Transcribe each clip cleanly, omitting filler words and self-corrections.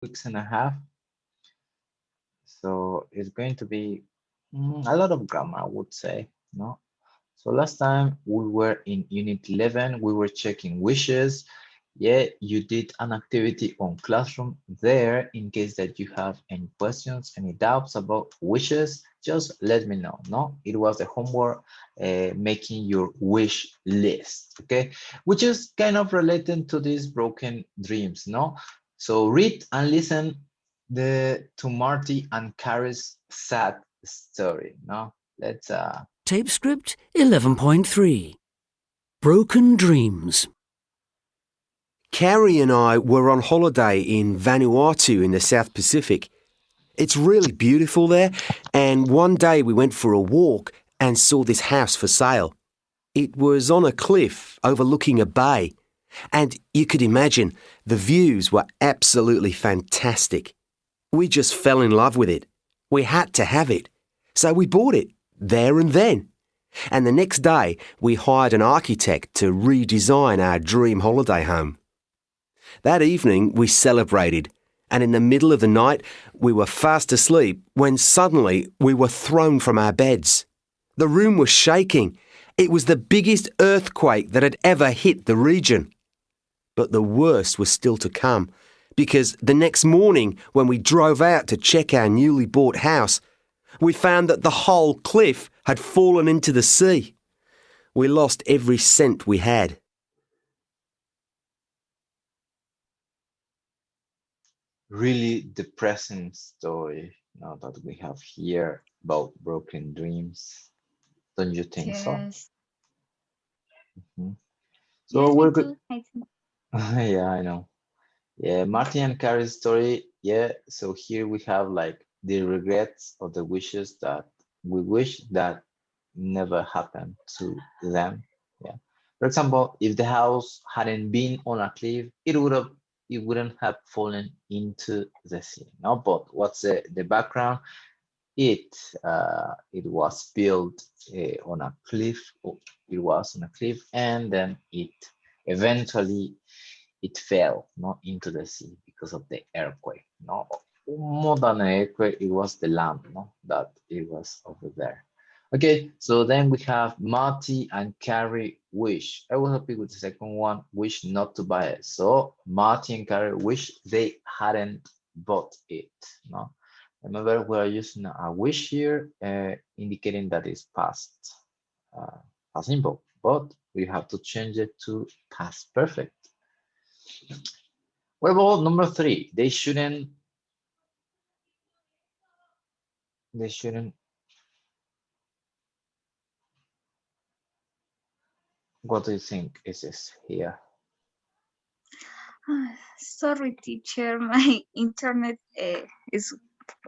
weeks and a half. So it's going to be a lot of grammar, I would say. No. So last time we were in Unit 11, we were checking wishes. Yeah, you did an activity on Classroom there. In case that you have any questions, any doubts about wishes, just let me know. No, it was the homework, making your wish list. Okay, which is kind of related to these broken dreams. No, so read and listen to Marty and Carrie's sad story. No, let's Tape script 11.3 Broken Dreams. Carrie and I were on holiday in Vanuatu in the South Pacific. It's really beautiful there, and one day we went for a walk and saw this house for sale. It was on a cliff overlooking a bay, and you could imagine the views were absolutely fantastic. We just fell in love with it. We had to have it, so we bought it there and then. And the next day we hired an architect to redesign our dream holiday home. That evening we celebrated, and in the middle of the night we were fast asleep when suddenly we were thrown from our beds. The room was shaking. It was the biggest earthquake that had ever hit the region. But the worst was still to come, because the next morning when we drove out to check our newly bought house, we found that the whole cliff had fallen into the sea. We lost every cent we had. really depressing story now that we have here about broken dreams. Don't you think so? Yes. Mhm. So Yes, me we're good. too. I think. Yeah, I know. Yeah, Martin and Carrie's story. Yeah, so here we have like the regrets of the wishes that we wish that never happened to them. Yeah. For example, if the house hadn't been on a cliff, it wouldn't have fallen into the sea. No, but what's the background? It was built on a cliff. It was on a cliff, and then it eventually it fell not into the sea because of the earthquake. No, more than an earthquake, it was the land, no, that it was over there. Okay, so then we have Marty and Carrie wish. I was happy with the second one, wish not to buy it. So Marty and Carrie wish they hadn't bought it. No, remember we are using a wish here, indicating that it's past, past simple, but we have to change it to past perfect. What about number three? They shouldn't, what do you think is this here? Sorry, teacher. My internet is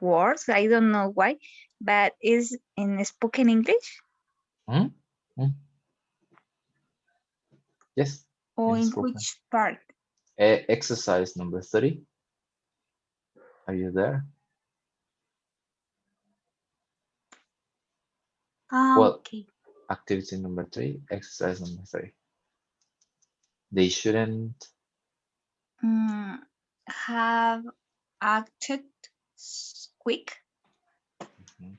worse. I don't know why, but is in spoken English Hmm? Hmm? Yes, or in in spoken. which part? Exercise number 30. Are you there? Ah, Well, okay. activity number 3, exercise number 3. They shouldn't, Mm, have acted quick. mhm.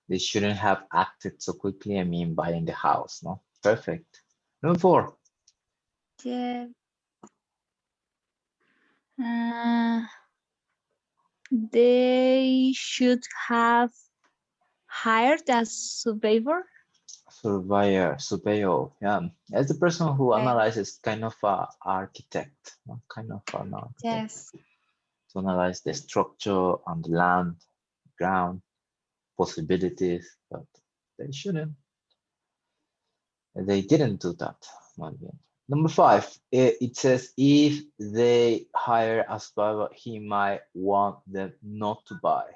They shouldn't have acted so quickly. I mean, buying the house, no? Perfect. Number 4. Yeah. Uh, they should have hired a survivor. Surveyor, yeah. As the person who Yes. analyzes kind of a architect, no? Kind of an architect Yes. to analyze the structure on the land, ground, possibilities, but they shouldn't. They didn't do that. Not yet. Number 5, it says if they hire a survivor, he might want them not to buy.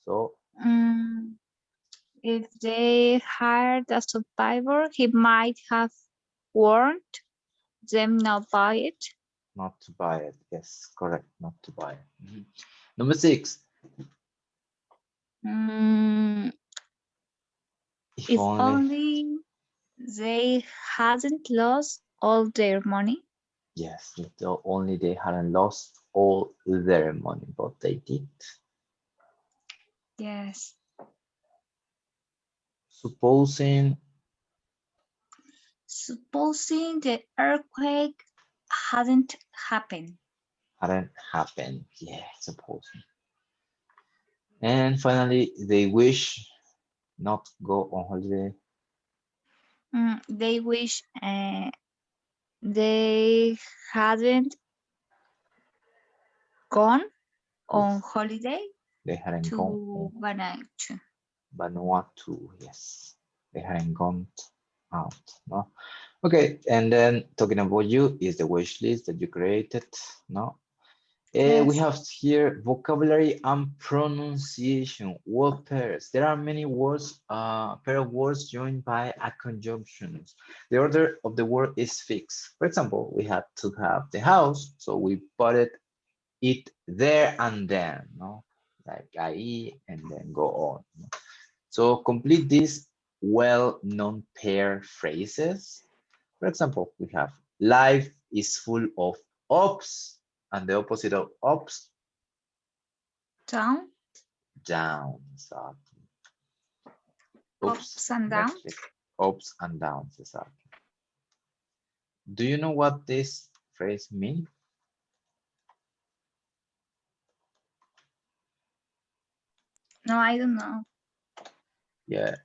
So, Mm, if they hired a survivor, he might have warned them not buy it. not to buy it. Yes, correct, not to buy it. Mhm. Number 6, Mm, if if only, only they hadn't lost all their money. yes, if only they hadn't lost all their money, but they did. Yes. Supposing The earthquake hadn't happened. hadn't happened. Yeah, supposing. And finally, they wish not go on holiday. They wish they hadn't gone on holiday They hadn't gone to on Vanuatu. Vanuatu. Yes, they hadn't gone out. No. Okay, and then talking about you is the wish list that you created. No. We Yes. have here vocabulary and pronunciation, word pairs. There are many words, pair of words joined by a conjunction. The order of the word is fixed. For example, we had to have the house, so we put it there and then, no? Like IE and then go on. No? So complete these well-known pair phrases. For example, we have life is full of ups, and the opposite of ups, Down. downs. Ups and downs. next week. Ups and downs. Exactly. Do you know what this phrase means? No, I don't know. Yeah.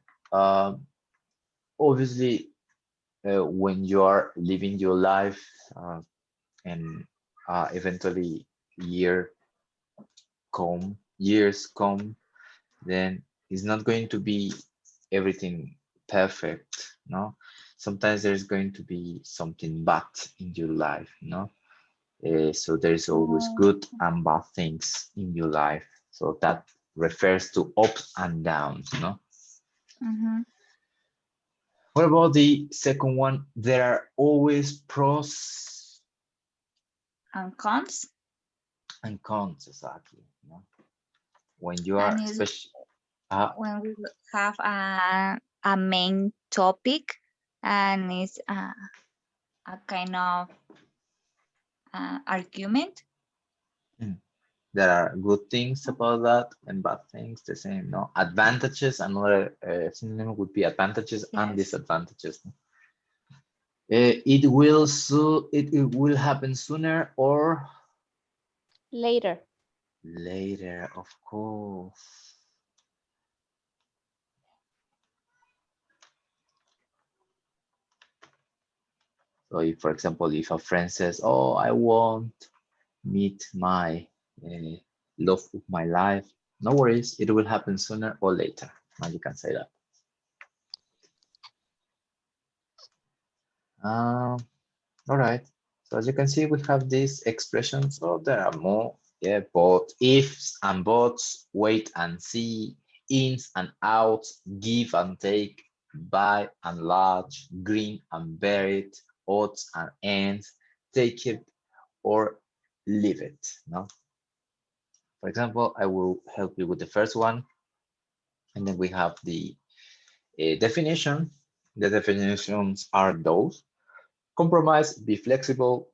Obviously, when you are living your life and eventually years come, then it's not going to be everything perfect, no? Sometimes there's going to be something bad in your life, no? So there's always good and bad things in your life. So that refers to ups and downs, no? Mm-hmm. What about the second one? There are always pros And cons. and cons, exactly. No? When you are And it's especially when we have a main topic and it's a kind of argument. there are good things about that and bad things the same, no? Advantages, another synonym would be advantages and Yes. disadvantages. No? It will happen sooner or Later. later, of course. So if, for example, if a friend says, oh, I won't meet my love of my life, no worries, it will happen sooner or later. Now you can say that. All right. So as you can see, we have these expressions. Oh, there are more. Yeah, both ifs and buts, wait and see, ins and outs, give and take, by and large, green and buried, odds and ends, take it or leave it. No. For example, I will help you with the first one, and then we have the definition. The definitions are those: compromise, be flexible,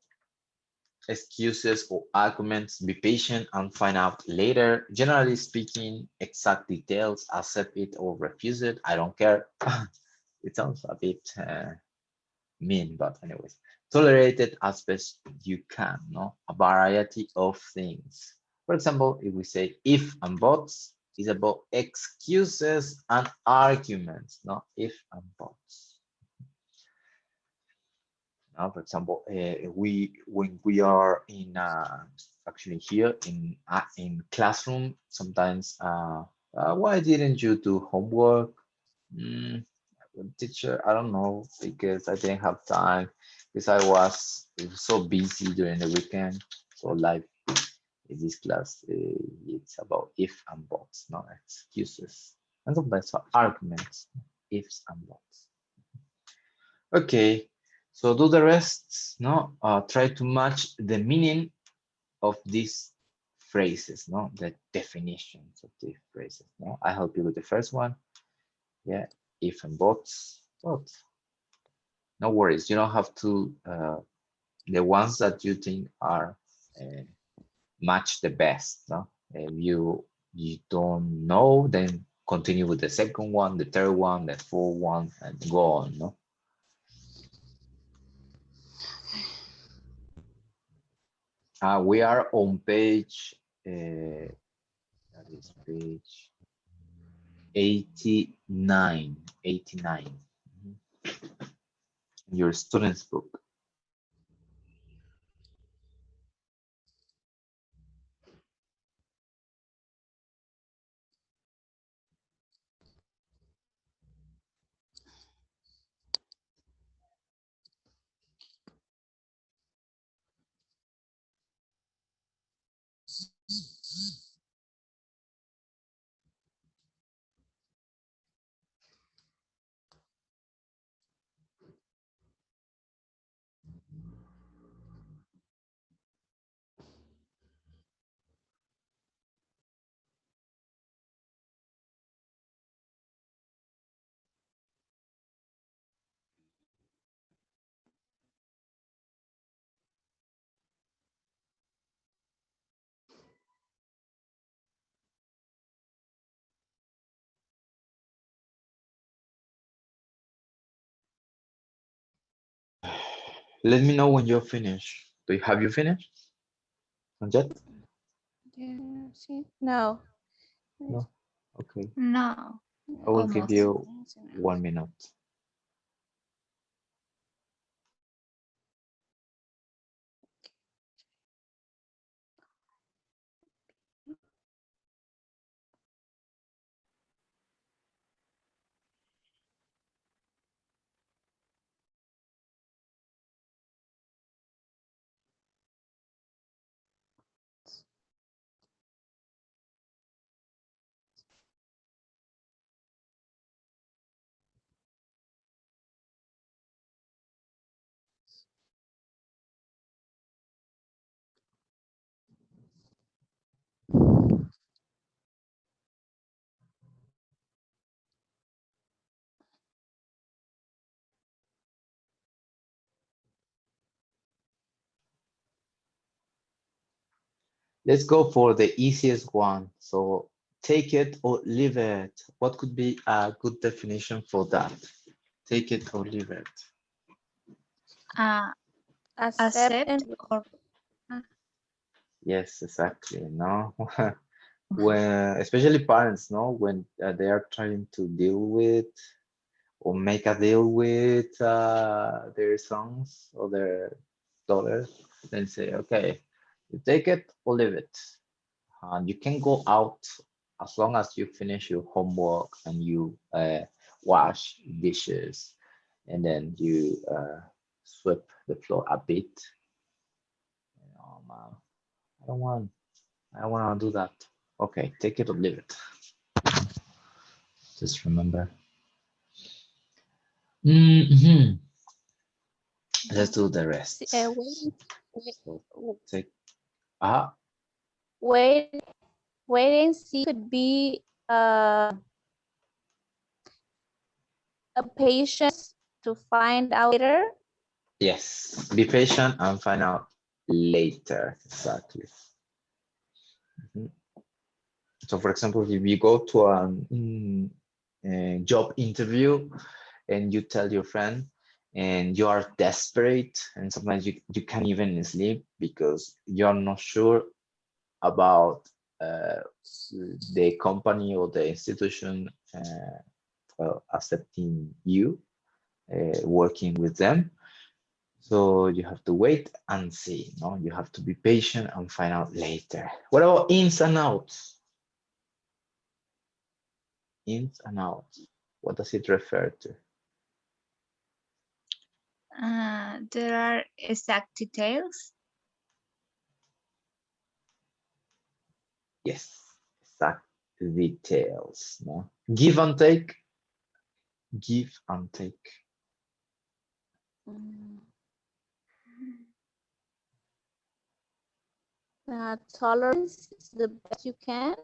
excuses or arguments, be patient and find out later. Generally speaking, exact details, accept it or refuse it. I don't care. It sounds a bit mean, but anyways, tolerate it as best you can. No, a variety of things. For example, if we say if and buts, is about excuses and arguments. No, if and buts. Now, for example, when we are in actually here in classroom, sometimes why didn't you do homework? Mm, teacher, I don't know, because I didn't have time, because I was so busy during the weekend. So like in this class, it's about if and buts, not excuses, and sometimes arguments, ifs and buts. Okay, so do the rest, no? Try to match the meaning of these phrases, no? The definitions of these phrases, no? I help you with the first one. Yeah, if and buts, but no worries. You don't have to, the ones that you think are match the best. No, if you don't know, then continue with the second one, the third one, the fourth one, and go on. No. We are on page. That is page 89. 89. Your student's book. Let me know when you're finished. Have you finished? Not yet? Yeah, see? No. No. Okay. No. I will give Almost. you 1 minute. Let's go for the easiest one. So take it or leave it. What could be a good definition for that? Take it or leave it. Accept and Or Yes, exactly. No, when especially parents, no, when they are trying to deal with or make a deal with their sons or their daughters, then say, okay, you take it or leave it. And you can go out as long as you finish your homework and you wash dishes and then you sweep the floor a bit. Man, I don't want to do that. Okay, take it or leave it. Just remember. Mhm. Let's do the rest. So take wait and see could be a patience to find out later. yes, be patient and find out later. Exactly. Mhm. So for example, if you go to a job interview and you tell your friend and you are desperate and sometimes you can't even sleep because you're not sure about the company or the institution accepting you, working with them. So you have to wait and see, no? You have to be patient and find out later. What about ins and outs? Ins and outs. What does it refer to? there are exact details. Yes, exact details. No? Give and take. Give and take. Tolerance is the best you can.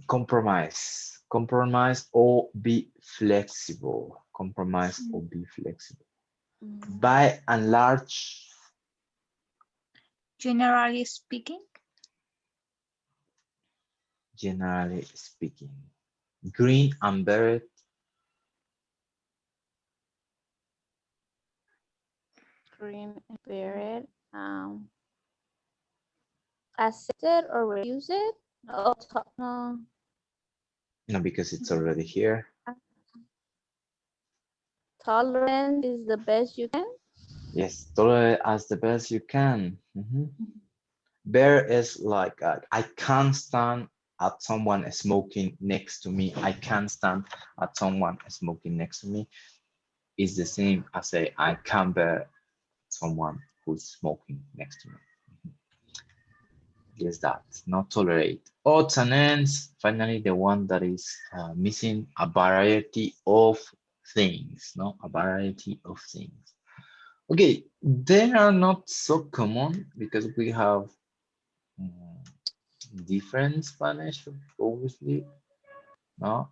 Compromise. Compromise or be flexible. Compromise or be flexible. By and large, Generally speaking. Generally speaking. Green and beret. Green and beret. Accepted or refuse it? No. No, because it's already here. Tolerance is the best you can. Yes, tolerate as the best you can. Bear is like I can't stand at someone smoking next to me. I can't stand at someone smoking next to me. It's the same as I can't bear someone who's smoking next to me. Yes, that, not tolerate. Odds and ends, finally the one that is missing a variety of things, no? A variety of things. Okay, they are not so common because we have different Spanish, obviously. No,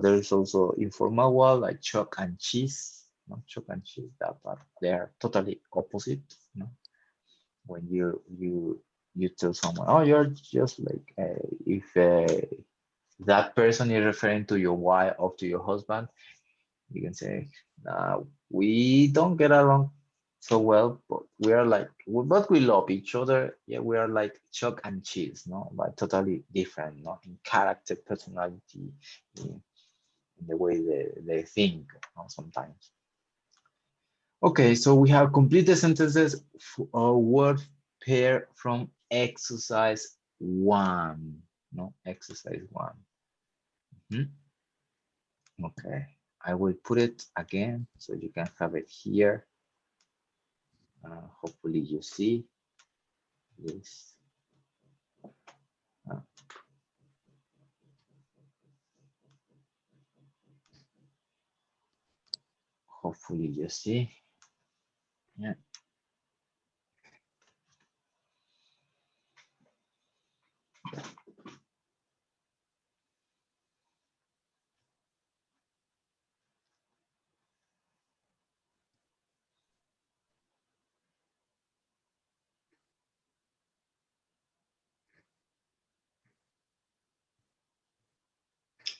there is also informal one like chalk and cheese. No, chalk and cheese, that part they are totally opposite. No, when you tell someone, oh, you're just like if that person is referring to your wife or to your husband, you can say, we don't get along so well, but we are like, but we love each other. Yeah, we are like chalk and cheese, no, but totally different, no, in character, personality, in the way they think, no, sometimes. Okay, so we have completed sentences word pair from exercise 1, no, exercise 1. Okay, I will put it again so you can have it here. Hopefully you see this. Hopefully you see. Yeah.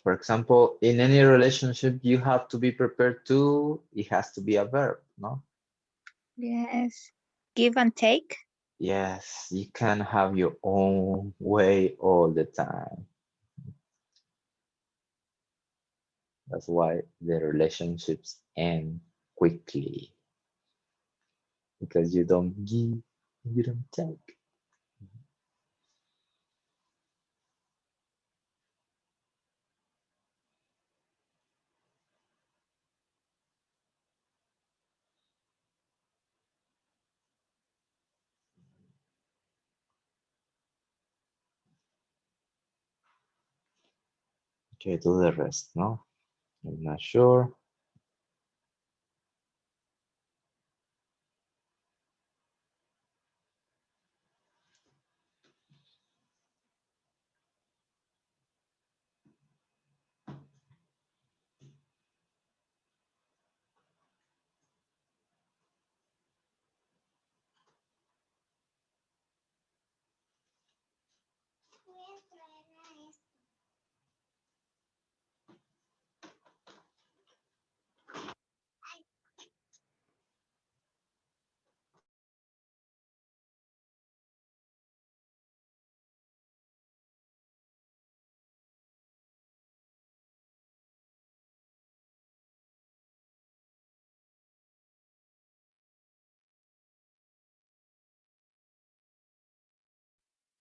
For example, in any relationship, you have to be prepared to, it has to be a verb, no? Yes. Give and take. Yes, you can have your own way all the time. That's why the relationships end quickly. Because you don't give, you don't take. Okay, do the rest, no? I'm not sure.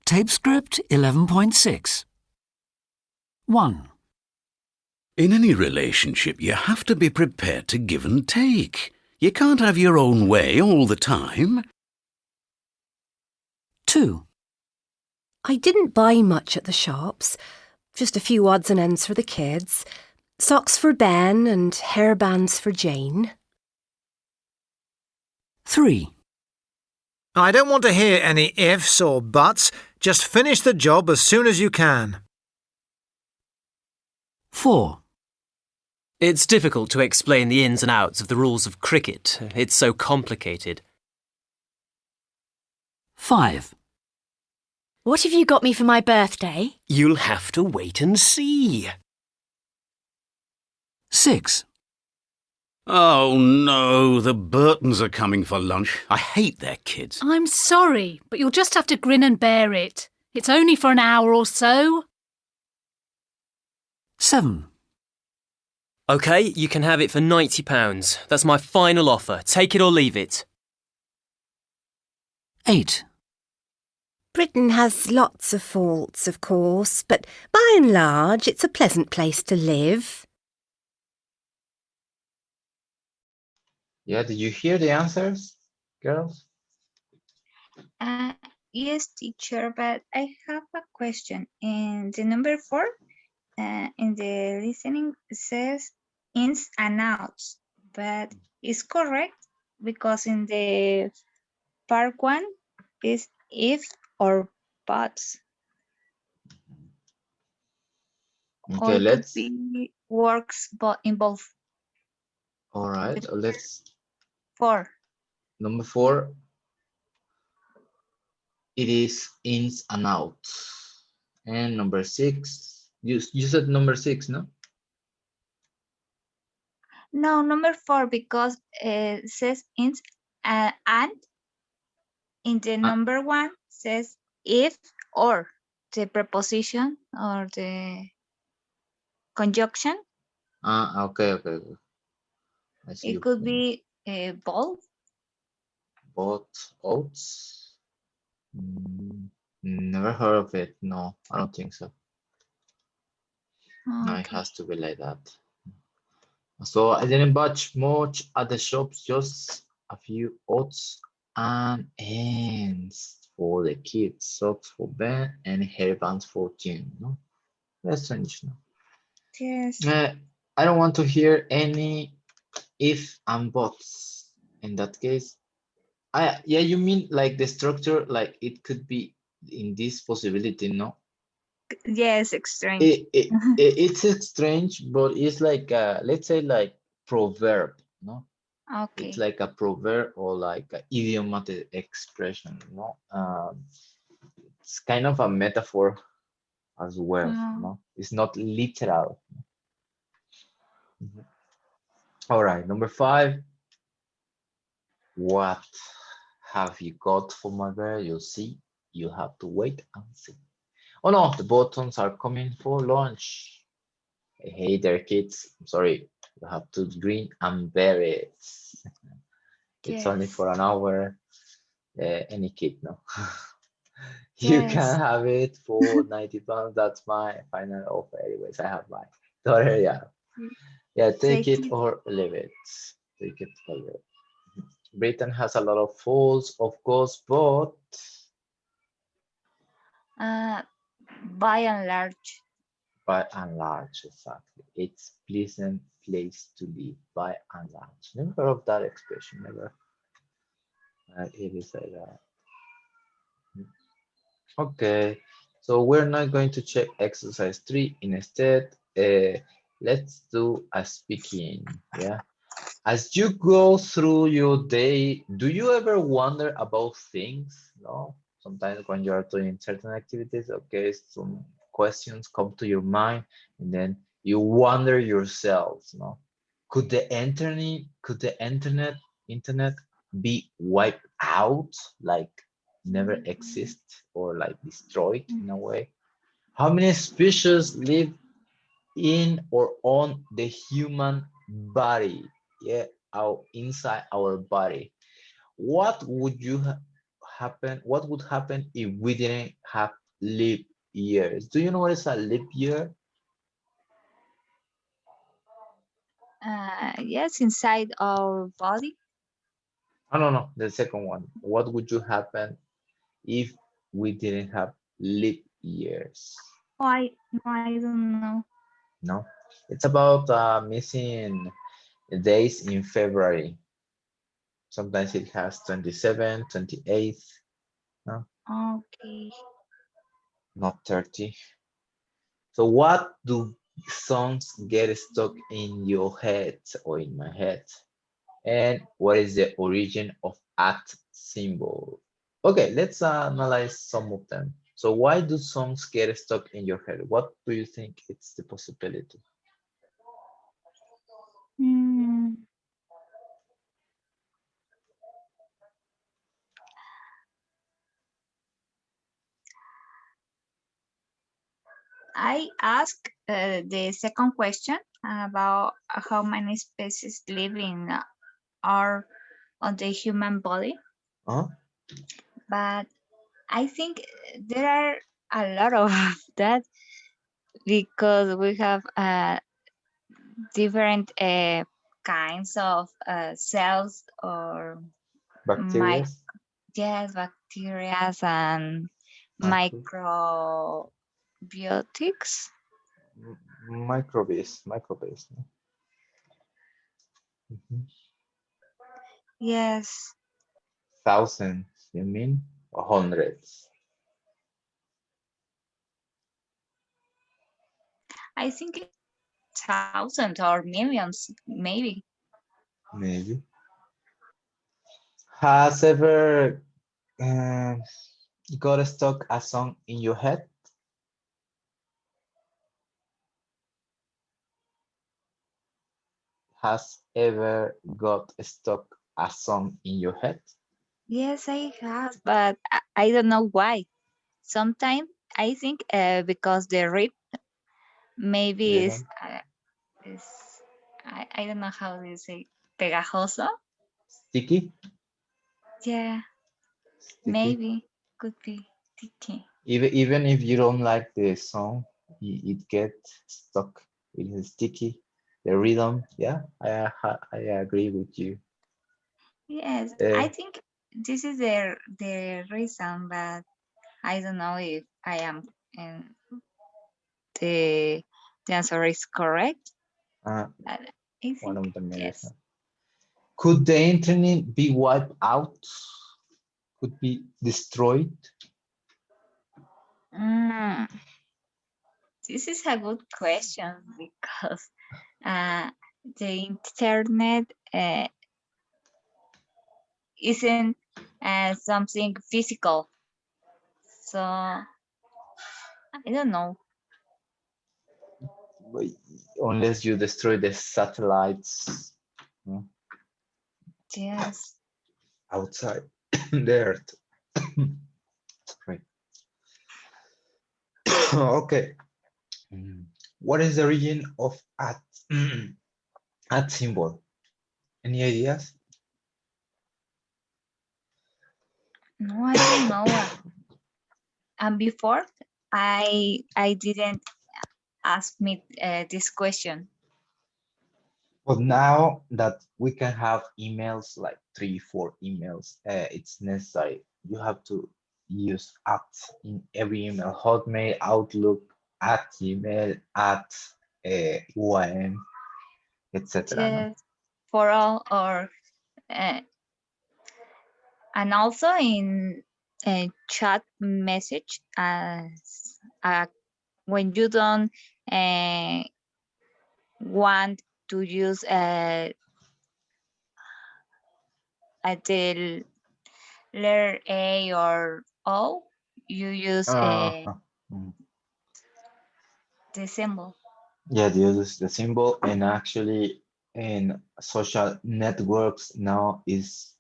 Tape script 11.6. 1. In any relationship, you have to be prepared to give and take. You can't have your own way all the time. 2. I didn't buy much at the shops, just a few odds and ends for the kids, socks for Ben and hairbands for Jane. 3. I don't want to hear any ifs or buts. Just finish the job as soon as you can. 4. It's difficult to explain the ins and outs of the rules of cricket. It's so complicated. 5. What have you got me for my birthday? You'll have to wait and see. 6. Oh no, the Burtons are coming for lunch. I hate their kids. I'm sorry, but you'll just have to grin and bear it. It's only for an hour or so. 7. OK, you can have it for £90. That's my final offer. Take it or leave it. 8. Britain has lots of faults, of course, but by and large, it's a pleasant place to live. Yeah, did you hear the answers, girls? Yes, teacher, but I have a question. In the number 4, in the listening, it says ins and outs, but it's correct because in the part 1 is if or buts. Or Okay, it could let's. be works but in both. All right, let's. 4. Number 4. It is ins and outs. And number 6. You said number 6, no? No, number 4 because it says ins and in the number 1 says if or the preposition or the conjunction. Okay. I see It your could point. be both. Both oats. Never heard of it. No, I don't think so. No, it Okay. has to be like that. So I didn't buy much at the shops, just a few odds and ends for the kids, socks for Ben, and hairbands for Tim. No, that's strange. No, Yes. I don't want to hear any if and buts. In that case, yeah, you mean like the structure, like it could be in this possibility, no? Yes, strange. It's strange, but it's like let's say like proverb, no? Okay. It's like a proverb or like an idiomatic expression, no? It's kind of a metaphor as well, no? It's not literal. All right, number 5. What have you got for my bear? You'll see. You have to wait and see. Oh no, the buttons are coming for lunch. Hey there, kids. I'm sorry. You have to grin and bear it. It's only for an hour. Any kid, no? You can have it for £90. That's my final offer. Anyways, I have my daughter. Yeah, take it or leave it. Take it or leave it. Britain has a lot of faults, of course, but by and large. By and large, exactly. It's pleasant place to live. By and large. Never heard of that expression. Never. It is like that. Okay, so we're not going to check exercise 3. Instead, let's do a speaking. Yeah. As you go through your day, do you ever wonder about things? No. Sometimes when you are doing certain activities, okay, some questions come to your mind, and then you wonder yourselves. No. Could the internet be wiped out, like never exist, or like destroyed in a way? How many species live in or on the human body? Yeah, inside our body. What would happen? What would happen if we didn't have leap years? Do you know what is a leap year? Yes, inside our body. No. The second one. What would you happen if we didn't have leap years? I don't know. No, it's about missing days in February. Sometimes it has 27, 28. No, Okay. not 30. So what do songs get stuck in your head or in my head? And what is the origin of at symbol? Okay, let's analyze some of them. So why do songs get stuck in your head? What do you think it's the possibility? Mm, I asked the second question about how many species live in our on the human body, Huh? but I think there are a lot of that because we have different kinds of cells or Bacteria? yes, bacteria and microbiotics. Microbes. No? Mhm. Yes, Thousands, you mean? Or hundreds? I think thousands or millions, maybe. Maybe. Has ever got stuck a song in your head? Has ever got stuck a song in your head? Yes, I have, but I don't know why. Sometimes I think because the rip maybe Yeah. is I don't know how to say pegajoso. Sticky? Yeah, Sticky? maybe could be sticky. Even if you don't like the song, it gets stuck. It is sticky. The rhythm, yeah, I agree with you. Yes, Uh, I think this is the reason, but I don't know if I am and the the answer is correct. uh, But I one think of the minutes. yes. Could the internet be wiped out? Could be destroyed? Mm, this is a good question because uh, the internet isn't something physical. So I don't know. But unless you destroy the satellites, no, Yes. outside the Earth. Right. Okay. What is the origin of at symbol? Any ideas? No, I don't know. And before, I didn't ask me this question. But now that we can have emails like 3, 4 emails, it's necessary. You have to use at in every email: Hotmail, Outlook, at Gmail, at UIM, etc. No? Yes, for all or uh, and also in a chat message as when you don't uh, want to use the letter A or O, you use Uh, mm. the symbol. Yeah, they use the symbol, and actually in social networks now is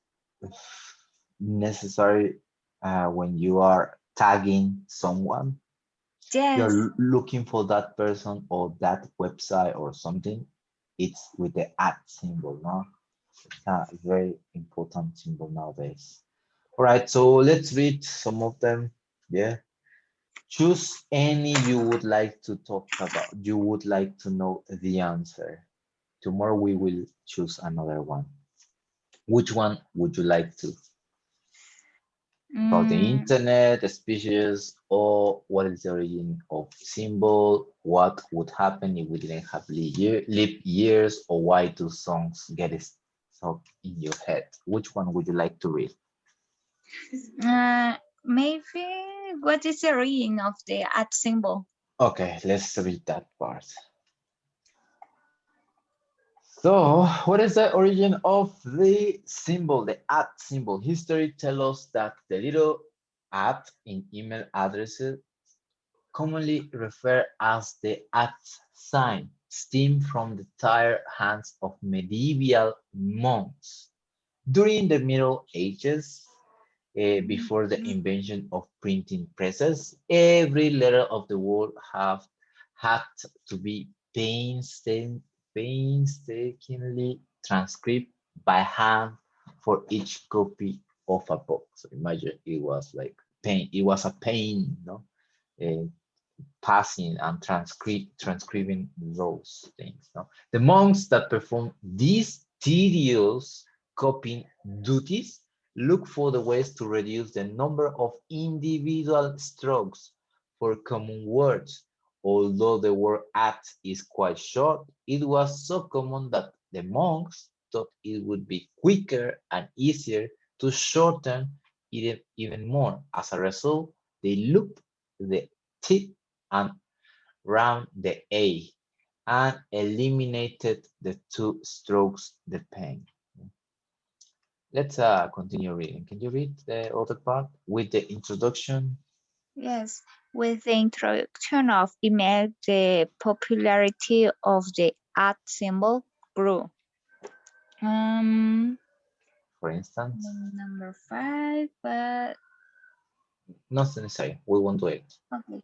necessary when you are tagging someone. Yes, You're looking for that person or that website or something, it's with the at symbol, no? It's a very important symbol nowadays. All right, so let's read some of them. Yeah. Choose any you would like to talk about. You would like to know the answer. Tomorrow we will choose another one. Which one would you like to? About the mm, internet, the species, or what is the origin of symbol? What would happen if we didn't have leap years? Or why do songs get stuck in your head? Which one would you like to read? maybe what is the origin of the at symbol? Okay, let's read that part. So, what is the origin of the symbol, the @ symbol? History tells us that the little @ in email addresses commonly referred as the @ sign, stemmed from the tired hands of medieval monks. During the Middle Ages, before the invention of printing presses, every letter of the word had to be painstakingly transcribed by hand for each copy of a book. So imagine it was like pain. It was a pain, no? Passing and transcribing those things. No? The monks that perform these tedious copying duties look for the ways to reduce the number of individual strokes for common words. Although the word @ is quite short, it was so common that the monks thought it would be quicker and easier to shorten it even more. As a result, they looped the T and round the A and eliminated the 2 strokes the pen. Let's continue reading. Can you read the other part with the introduction? Yes, with the introduction of email, the popularity of the @ symbol grew. For instance, Number 5, but not necessary. We won't do it. okay.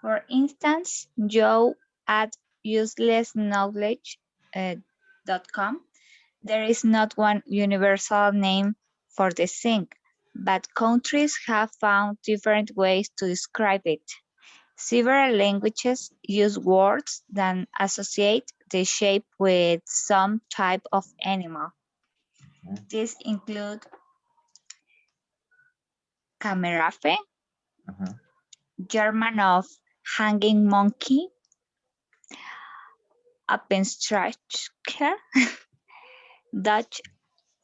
For instance, Joe at uselessknowledge.com. There is not one universal name for the sink, but countries have found different ways to describe it. Several languages use words that associate the shape with some type of animal. These include Kamerafe, German of hanging monkey, Appenstreicher, Dutch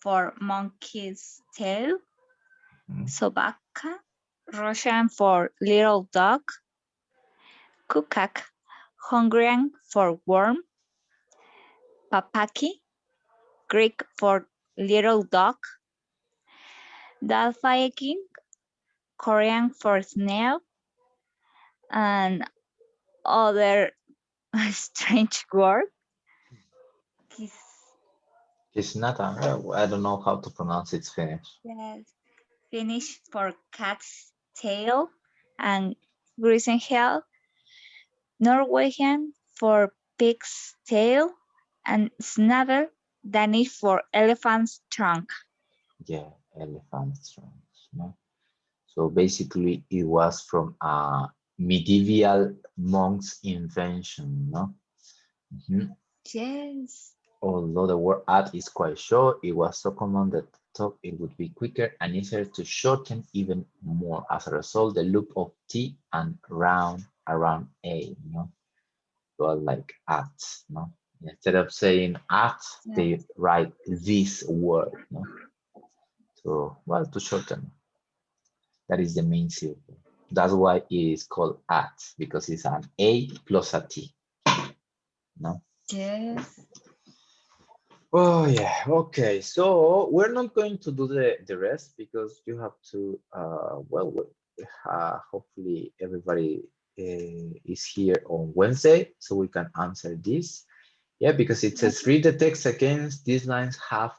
for monkey's tail, Sobaka, Russian for little dog, Kukak, Hungarian for worm, Papaki, Greek for little dog, Dalfaeking, Korean for snail, and other strange word. It's not, I don't know how to pronounce its Finnish. Yes. Finnish for cat's tail and Grisenhel, Norwegian for pig's tail, and Snavel, Danish for elephant's trunk. Yeah, elephant's trunk. No? So basically, it was from a medieval monk's invention, no? Yes. Although the word @ is quite short, it was so common that thought it would be quicker and easier to shorten even more. As a result, the loop of T and round around A, you know, so like @ no? Instead of saying @ they write this word, no? So, well, to shorten. That is the main symbol. That's why it is called @ because it's an A plus a T, no? Yes. Oh yeah, okay. So we're not going to do the rest because you have to, hopefully everybody is here on Wednesday so we can answer this. Yeah, because it says read the text against these lines have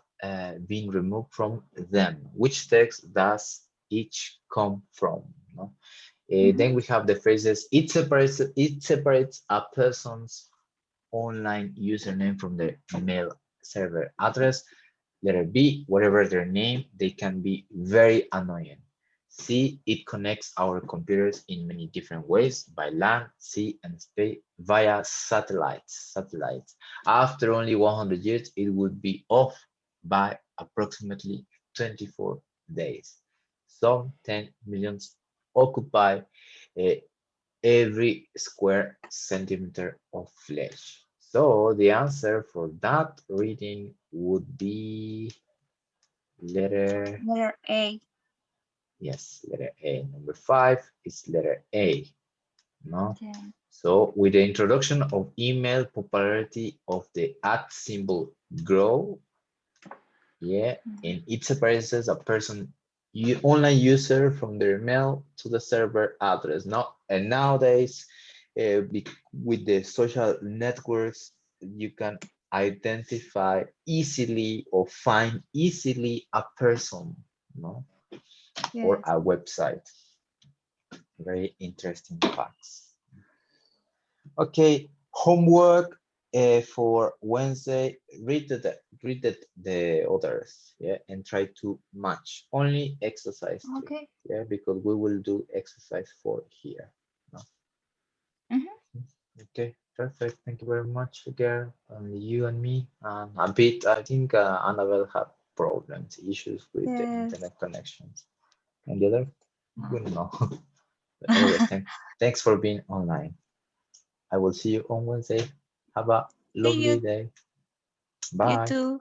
been removed from them. Which text does each come from? No? Then we have the phrases, it separates a person's online username from their email server address. Letter B, whatever their name, they can be very annoying. C, it connects our computers in many different ways by land, sea, and space via satellites. After only 100 years, it would be off by approximately 24 days. Some 10 million occupy every square centimeter of flesh. So the answer for that reading would be letter A. Yes, letter A. Number 5 is letter A. No. Okay. So with the introduction of email, popularity of the @ symbol grow. Yeah, and it separates a person, online user from their email to the server address. And nowadays, with the social networks, you can identify easily or find easily a person, no? Or a website. Very interesting facts. Okay, homework for Wednesday. Read the others, yeah, and try to match. Only exercise. Okay. Yeah, because we will do exercise 4 here. No? Okay, perfect. Thank you very much, again. Only you and me, and a bit. I think Annabelle had problems, issues with the internet connections, and the other, we don't know. But anyway, thanks for being online. I will see you on Wednesday. Have a lovely day. You Bye. too.